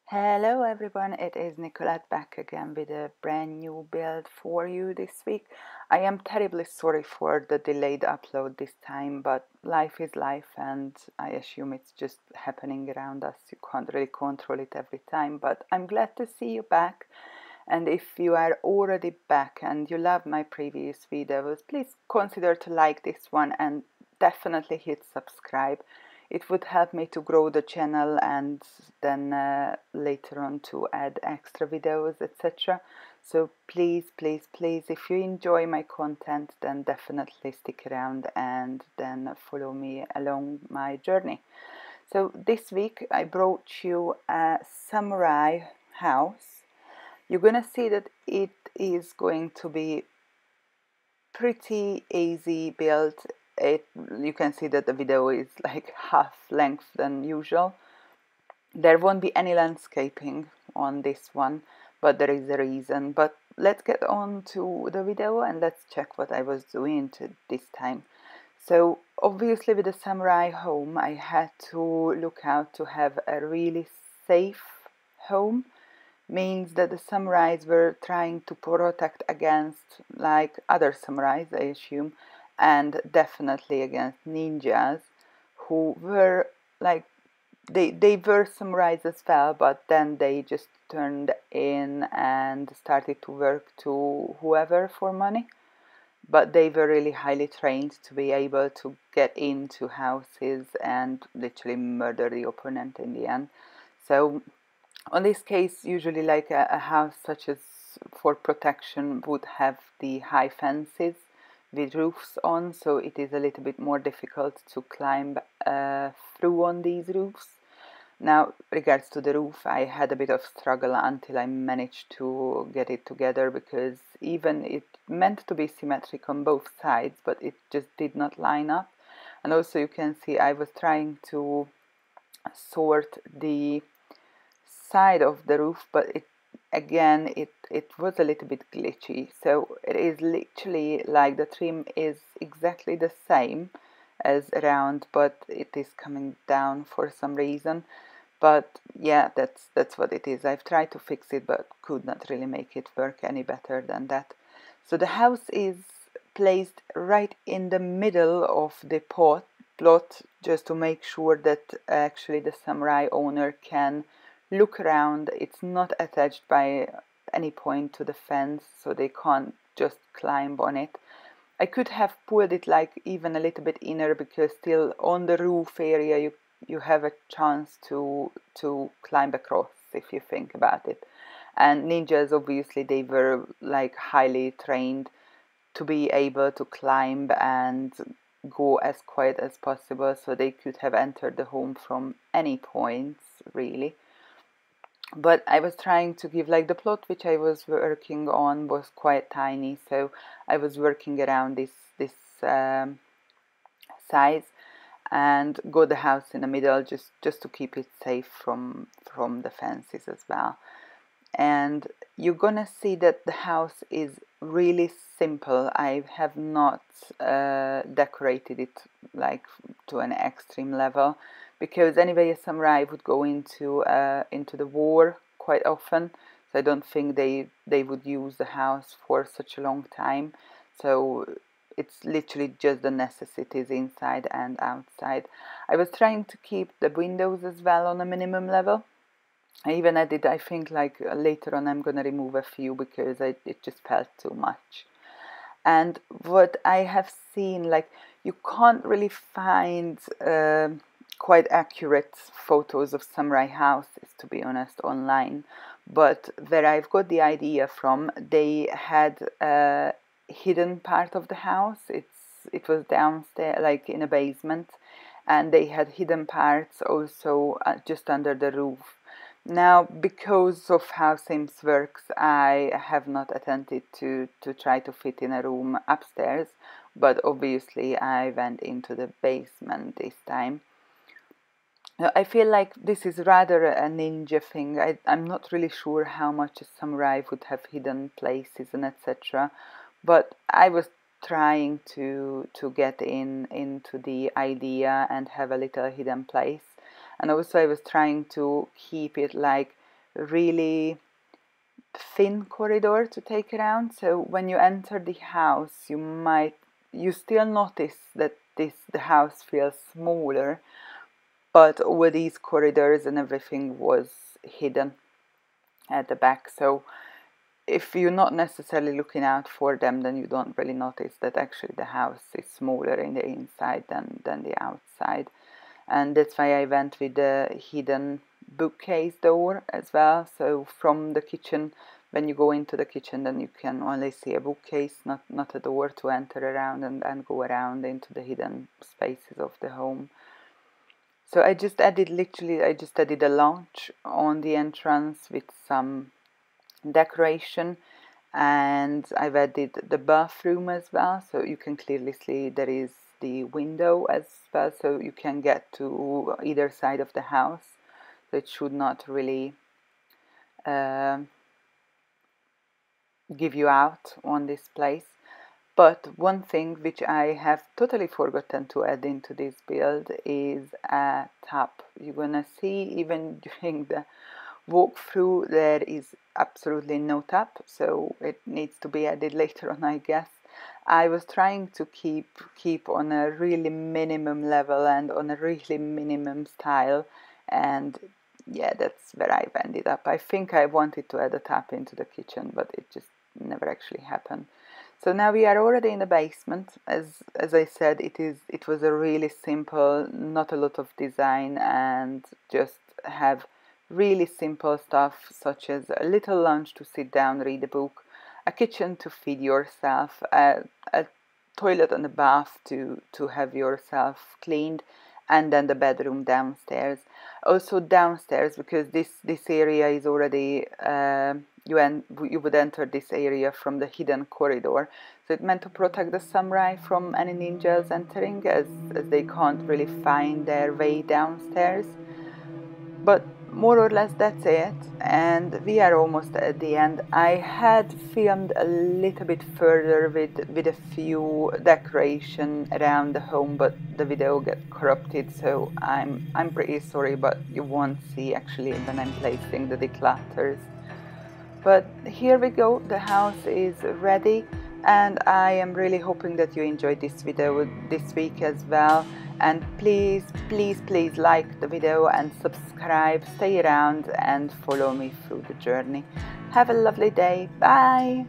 Hello everyone, it is Nicolette back again with a brand new build for you this week. I am terribly sorry for the delayed upload this time, but life is life and I assume it's just happening around us. You can't really control it every time, but I'm glad to see you back. And if you are already back and you love my previous videos, please consider to like this one and definitely hit subscribe. It would help me to grow the channel and then later on to add extra videos, etc. So please, if you enjoy my content, then definitely stick around and then follow me along my journey. So this week I brought you a samurai house. You're gonna see that it is going to be pretty easy build. You can see that the video is like half length than usual. There won't be any landscaping on this one, but there is a reason. But let's get on to the video and let's check what I was doing this time. So obviously with the samurai home I had to look out to have a really safe home. Means that the samurais were trying to protect against like other samurais, I assume, and definitely against ninjas who were like they were samurais as well, but then they just turned in and started to work to whoever for money. But they were really highly trained to be able to get into houses and literally murder the opponent in the end. So on this case, usually like a house such as for protection would have the high fences with roofs on, so it is a little bit more difficult to climb through on these roofs. Now, regards to the roof, I had a bit of struggle until I managed to get it together, because even it meant to be symmetric on both sides, but it just did not line up. And also you can see I was trying to sort the side of the roof, but it was a little bit glitchy. So it is literally like the trim is exactly the same as around, but it is coming down for some reason. But yeah, that's what it is. I've tried to fix it but could not really make it work any better than that. So the house is placed right in the middle of the plot, just to make sure that actually the samurai owner can look around. It's not attached by any point to the fence, so they can't just climb on it. I could have pulled it like even a little bit inner, because still on the roof area you have a chance to climb across if you think about it. And ninjas, obviously they were like highly trained to be able to climb and go as quiet as possible, so they could have entered the home from any points really. But I was trying to give, like, the plot which I was working on was quite tiny, so I was working around this size and got the house in the middle, just to keep it safe from the fences as well. And you're gonna see that the house is really simple. I have not decorated it like to an extreme level, because anyway a samurai would go into the war quite often, so I don't think they would use the house for such a long time. So it's literally just the necessities inside and outside. I was trying to keep the windows as well on a minimum level. I even added, I think, like later on I'm gonna remove a few because it just felt too much. And what I have seen, like, you can't really find quite accurate photos of samurai houses, to be honest, online. But where I've got the idea from, they had a hidden part of the house. It was downstairs, like in a basement, and they had hidden parts also just under the roof. Now, because of how Sims works, I have not attempted to try to fit in a room upstairs, but obviously I went into the basement this time. Now, I feel like this is rather a ninja thing. I'm not really sure how much a samurai would have hidden places and etc. But I was trying to get into the idea and have a little hidden place. And also I was trying to keep it like really thin corridor to take around. So when you enter the house, you still notice that the house feels smaller, but all these corridors and everything was hidden at the back. So if you're not necessarily looking out for them, then you don't really notice that actually the house is smaller in the inside than the outside. And that's why I went with the hidden bookcase door as well. So from the kitchen, when you go into the kitchen, then you can only see a bookcase, not a door to enter around and go around into the hidden spaces of the home. So I just added a lounge on the entrance with some decoration, and I've added the bathroom as well, so you can clearly see there is the window as well, so you can get to either side of the house. So it should not really give you out on this place. But one thing which I have totally forgotten to add into this build is a tap. You're gonna see even during the walkthrough there is absolutely no tap, so it needs to be added later on, I guess. I was trying to keep on a really minimum level and on a really minimum style, and yeah, that's where I've ended up. I think I wanted to add a tap into the kitchen, but it just never actually happened. So now we are already in the basement. As I said, it was a really simple, not a lot of design, and just have really simple stuff such as a little lunch to sit down, read a book, a kitchen to feed yourself, a toilet and a bath to have yourself cleaned, and then the bedroom downstairs. Also downstairs, because this area is already you would enter this area from the hidden corridor, so it meant to protect the samurai from any ninjas entering, as they can't really find their way downstairs. But more or less that's it, and we are almost at the end. I had filmed a little bit further with a few decoration around the home, but the video got corrupted, so I'm pretty sorry, but you won't see actually when I'm placing the declutters. But here we go, the house is ready, and I am really hoping that you enjoyed this video this week as well. And please like the video and subscribe, stay around and follow me through the journey. Have a lovely day. Bye!